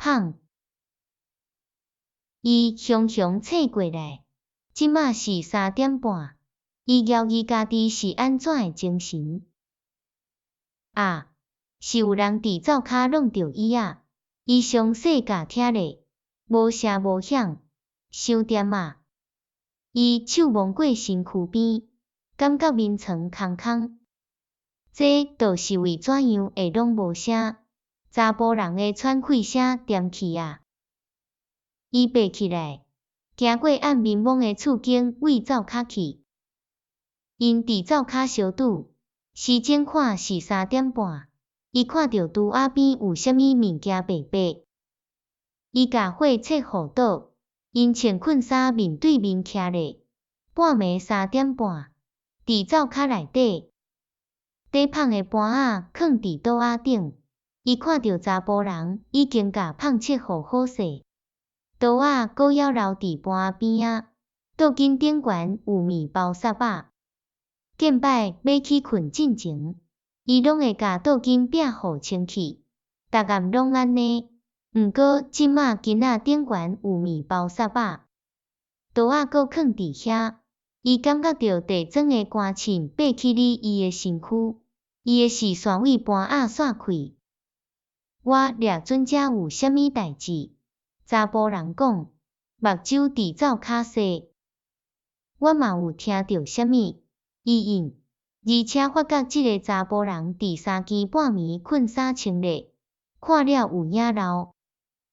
胖。伊雄雄醒过来，即马是3点半，伊怀疑家己是安怎的精神？啊，是有人伫灶骹弄着伊啊！伊详细甲听咧，无声无响，伤点啊！伊手摸过身躯边，感觉面床空空。这倒是为怎样会拢无声？查甫人的喘气声掂去啊！伊爬起来，行过暗迷蒙的厝间，为灶骹去。因伫灶骹相拄，时钟看是3点半，伊看到拄仔边有啥物物件白白。伊甲火切互倒，因穿困衫面对面徛咧。半暝3点半，伫灶骹内底，底放的盘仔放伫桌仔顶，伊看到查甫人已经甲放切互好势，刀仔搁犹留伫盘仔边仔，桌巾顶悬有面包屑仔。见摆要去困进前，伊拢会甲桌巾壁互清气，逐暗拢安尼。毋过即马巾仔顶悬有面包屑仔，刀仔搁放伫遐，伊感觉到地砖的寒沁爬起伊的身躯，伊的视线为盘仔散开。我掠准遮有啥物代志？查甫人讲，目睭伫灶骹踅。我嘛有听到啥物？伊应，而且发觉即个查甫人伫3更半暝困衫穿咧，看了有影老，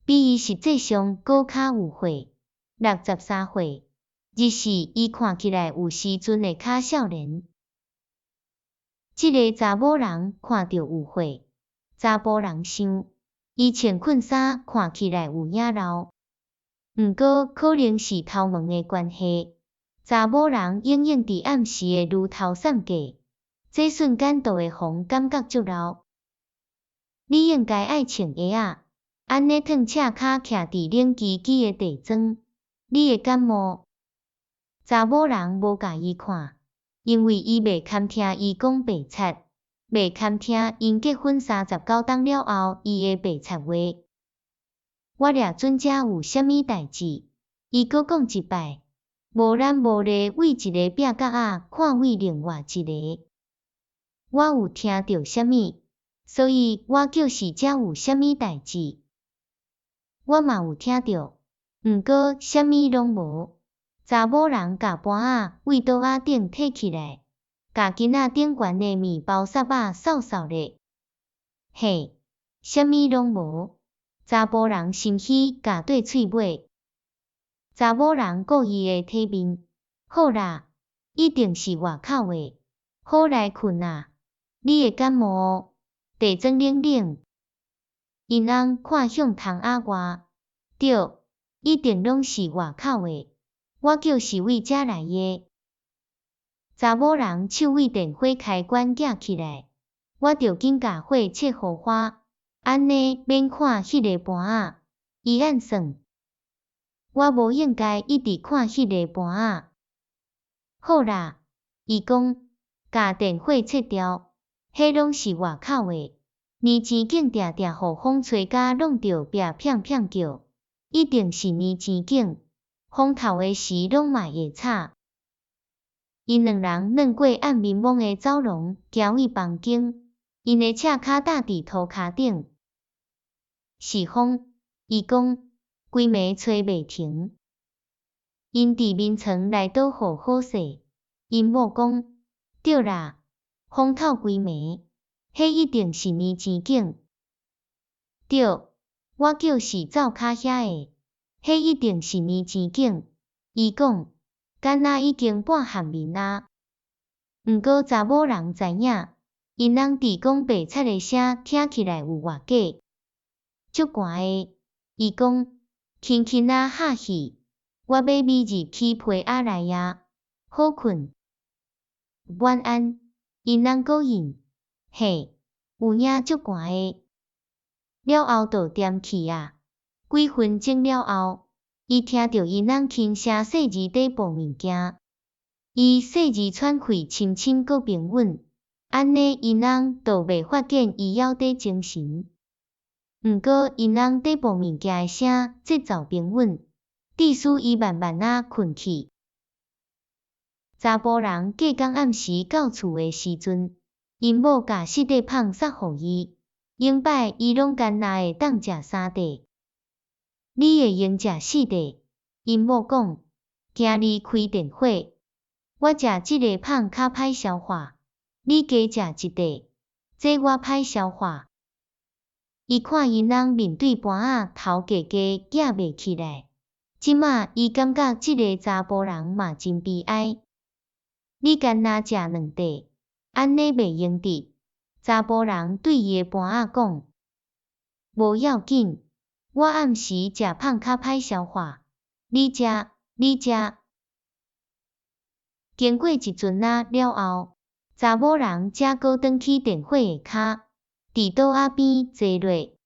比伊实际上搁较有岁，63岁，日时伊看起来有时阵会较少年。即个查某人看着有岁，查甫人想，伊穿困衫看起来有影老，毋过可能是头毛的关系。查某人永远伫暗时会如头散架，这瞬间就会互感觉足老。你应该爱穿鞋仔，安尼脱赤骹徛伫冷叽叽的地砖，你会感冒。查某人无甲伊看，因为伊袂堪听伊讲白贼，袂堪听因结婚39冬了后伊的白贼话。我掠准遮有啥物代志？伊搁讲一摆。无咱无咧为一个壁角仔看为另外一个。我有听到啥物，所以我叫是遮有啥物代志。我嘛有听到，毋过啥物拢无。查某人甲盘仔为桌仔顶摕起来，甲巾仔顶悬的面包屑仔扫扫咧。嘿，啥物拢无。查甫人心虚甲对喙尾。查某人故意的体面，好啦，一定是外口的，好来困啊！你会感冒哦，地砖冷冷。因翁看向窗仔外，对，一定拢是外口的，我叫是为遮来的。查某人手为电火开关举起来，我着紧甲火切互花，安尼免看迄个盘仔。伊暗算。我无应该一直看迄个盘仔。好啦，伊讲，甲电火切掉，迄拢是外口的。年钱景定定互风吹甲弄着壁片片叫，一定是年钱景。风头的时拢嘛会吵。因两人软过暗迷蒙的走廊，行入房间。因的赤骹踏伫涂骹顶。是风，伊讲。规暝吹袂停，因伫眠床内倒互好势。因某讲，对啦，风透规暝，迄一定是年钱景。对，我叫是灶骹遐的，迄一定是年钱景。伊讲，敢若已经半暗暝啊。毋过查某人知影，因翁伫讲白贼的声听起来有偌假，足寒的。伊讲。轻轻仔哈气，我要咪入去被仔内啊，好困。晚安，因翁搁应，嘿，有影足寒的。了后就踮去啊，几分钟了后，伊听到因翁轻声细字底部物件，伊细字喘气深深搁平稳，安尼因翁就袂发现伊枵底精神。毋过因翁底部物件诶声节奏平稳，致使伊慢慢仔困去。查甫人隔工暗时到厝诶时阵，因某甲四块胖塞互伊，永摆伊拢干那会当食三块。你会用食四块？因某讲，今日开电火，我食即个胖较歹消化，你加食一块，这我歹消化。伊看因翁面对盘仔头家家举袂起来，即马伊感觉即个查甫人嘛真悲哀。你干那食两块，安尼袂用得。查甫人对伊诶盘仔讲，无要紧，我暗时食胖较歹消化，你食。经过一阵仔了后，查某人才搁转去电火下骹，伫桌仔边坐落，